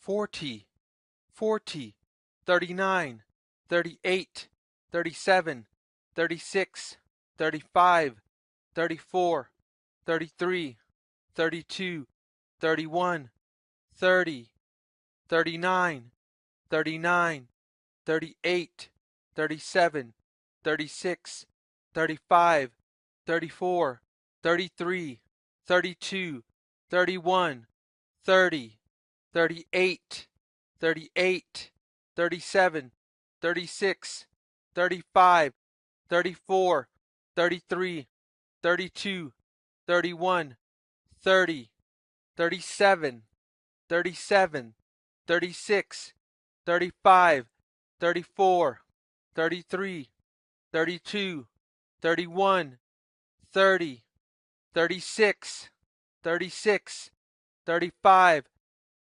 40, 40, 39, 38, 37, 36, 35, 34, 33, 32, 31, 30, 39, 39, 38, 37, 36, 35, 34, 33, 32, 31, 30, 38, 38, 37, 36, 35, 34, 33, 32, 31, 30, 37, 37, 36, 35, 34, 33, 32, 31, 30, 36, 36, 35,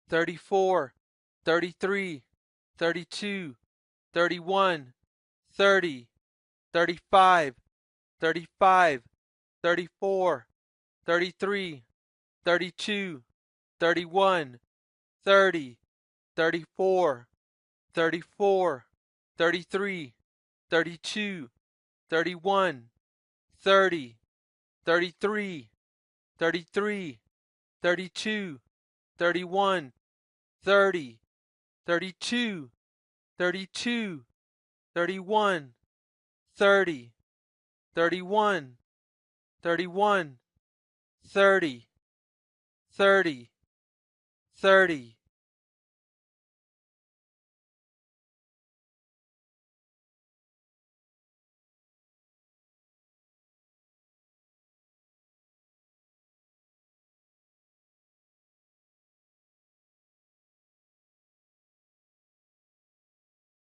34, 33, 32, 31, 30, 35, 35, 34, 33, 32, 31, 30, 34, 34, 33, 32, 31, 30, 33, 33, 32, 31, 30, 32, 32, 31, 30, 31, 31, 30, 30, 30.